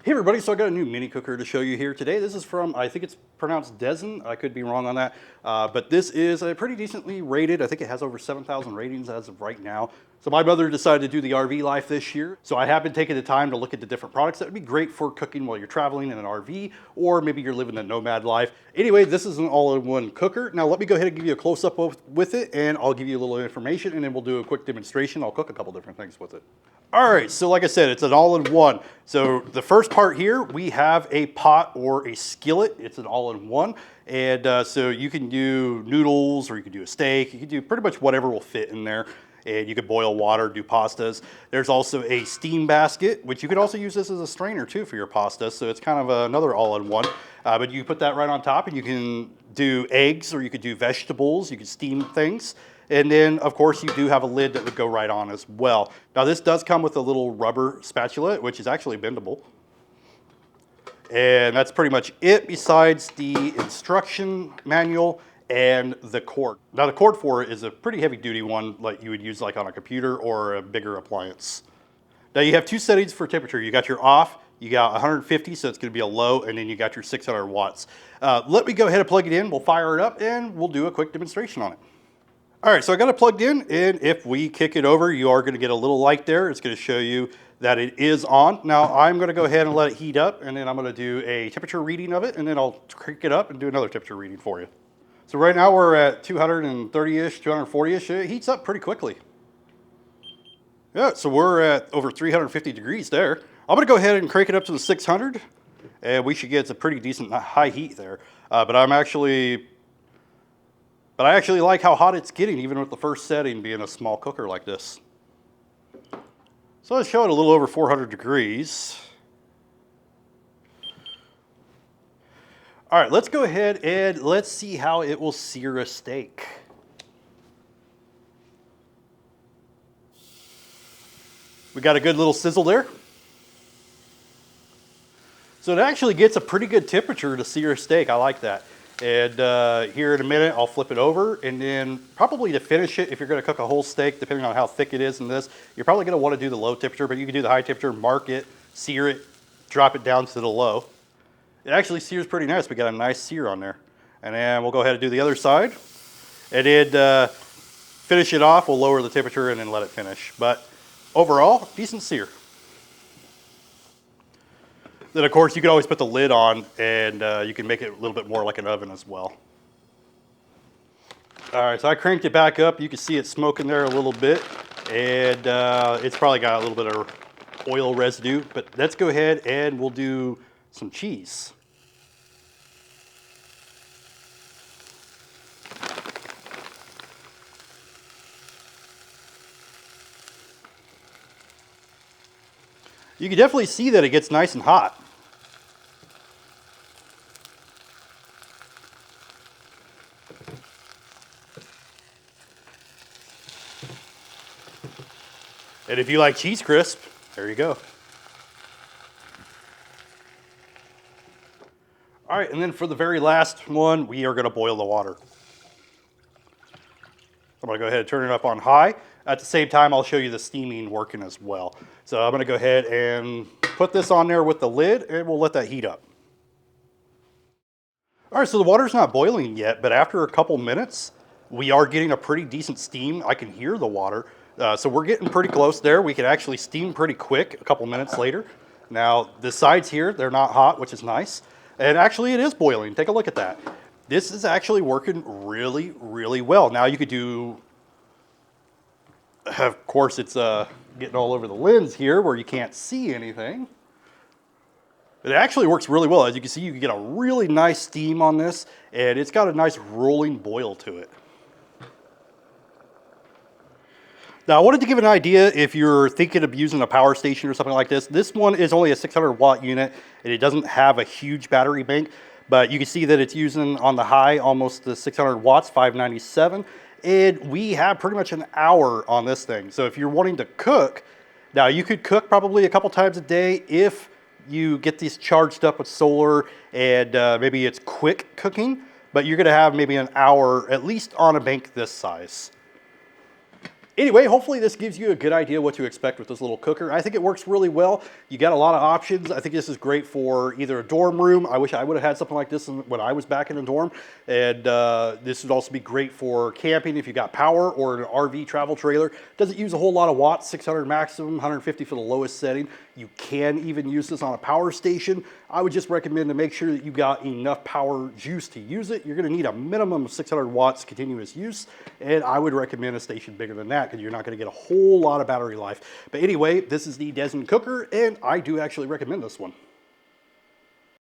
Hey everybody, so I got a new mini cooker to show you here today. This is from, I think it's pronounced Dezin. I could be wrong on that. But this is a pretty decently rated. I think it has over 7,000 ratings as of right now. So my mother decided to do the RV life this year. So I have been taking the time to look at the different products that would be great for cooking while you're traveling in an RV, or maybe you're living a nomad life. Anyway, this is an all-in-one cooker. Now let me go ahead and give you a close-up with it, and I'll give you a little information, and then we'll do a quick demonstration. I'll cook a couple different things with it. All right, so like I said, it's an all-in-one. So the first part here, we have a pot or a skillet. It's an all-in-one. And so you can do noodles, or you can do a steak. You can do pretty much whatever will fit in there. And you could boil water, do pastas. There's also a steam basket, which you could also use this as a strainer too for your pasta. So it's kind of another all-in-one. But you put that right on top, and you can do eggs, or you could do vegetables. You can steam things. And then, of course, you do have a lid that would go right on as well. Now, this does come with a little rubber spatula, which is actually bendable. And that's pretty much it, besides the instruction manual and the cord. Now, the cord for it is a pretty heavy-duty one, like you would use like on a computer or a bigger appliance. Now, you have two settings for temperature. You got your off, you got 150, so it's going to be a low, and then you got your 600 watts. Let me go ahead and plug it in. We'll fire it up, and we'll do a quick demonstration on it. All right, so I got it plugged in, and if we kick it over, you are going to get a little light there. It's going to show you that it is on. Now, I'm going to go ahead and let it heat up, and then I'm going to do a temperature reading of it, and then I'll crank it up and do another temperature reading for you. So right now we're at 230-ish, 240-ish. It heats up pretty quickly. Yeah, so we're at over 350 degrees there. I'm going to go ahead and crank it up to the 600, and we should get a pretty decent high heat there. But I actually like how hot it's getting, even with the first setting being a small cooker like this. So let's show it a little over 400 degrees. All right, let's go ahead and let's see how it will sear a steak. We got a good little sizzle there. So it actually gets a pretty good temperature to sear a steak. I like that. And here in a minute, I'll flip it over, and then probably to finish it, if you're going to cook a whole steak, depending on how thick it is in this, you're probably going to want to do the low temperature, but you can do the high temperature, mark it, sear it, drop it down to the low. It actually sears pretty nice. We got a nice sear on there. And then we'll go ahead and do the other side. And then finish it off, we'll lower the temperature and then let it finish. But overall, decent sear. Then, of course, you can always put the lid on, and you can make it a little bit more like an oven as well. All right, so I cranked it back up. You can see it smoking there a little bit, and it's probably got a little bit of oil residue. But let's go ahead and we'll do some cheese. You can definitely see that it gets nice and hot. And if you like cheese crisp, there you go. All right, and then for the very last one, we are going to boil the water. I'm going to go ahead and turn it up on high. At the same time, I'll show you the steaming working as well. So I'm going to go ahead and put this on there with the lid, and we'll let that heat up. All right, so the water's not boiling yet, but after a couple minutes, we are getting a pretty decent steam. I can hear the water. So we're getting pretty close there. We can actually steam pretty quick a couple minutes later. Now, the sides here, they're not hot, which is nice. And actually, it is boiling. Take a look at that. This is actually working really, really well. Now, you could do, of course, it's getting all over the lens here where you can't see anything. It actually works really well. As you can see, you can get a really nice steam on this, and it's got a nice rolling boil to it. Now, I wanted to give an idea if you're thinking of using a power station or something like this. This one is only a 600 watt unit, and it doesn't have a huge battery bank, but you can see that it's using on the high almost the 600 watts, 597, and we have pretty much an hour on this thing. So if you're wanting to cook, now you could cook probably a couple times a day if you get these charged up with solar and maybe it's quick cooking, but you're gonna have maybe an hour at least on a bank this size. Anyway, hopefully this gives you a good idea what to expect with this little cooker. I think it works really well. You got a lot of options. I think this is great for either a dorm room. I wish I would have had something like this when I was back in the dorm. And this would also be great for camping if you got power, or an RV travel trailer. Doesn't use a whole lot of watts, 600 maximum, 150 for the lowest setting. You can even use this on a power station. I would just recommend to make sure that you got enough power juice to use it. You're gonna need a minimum of 600 watts continuous use, and I would recommend a station bigger than that because you're not gonna get a whole lot of battery life. But anyway, this is the Dezin cooker, and I do actually recommend this one.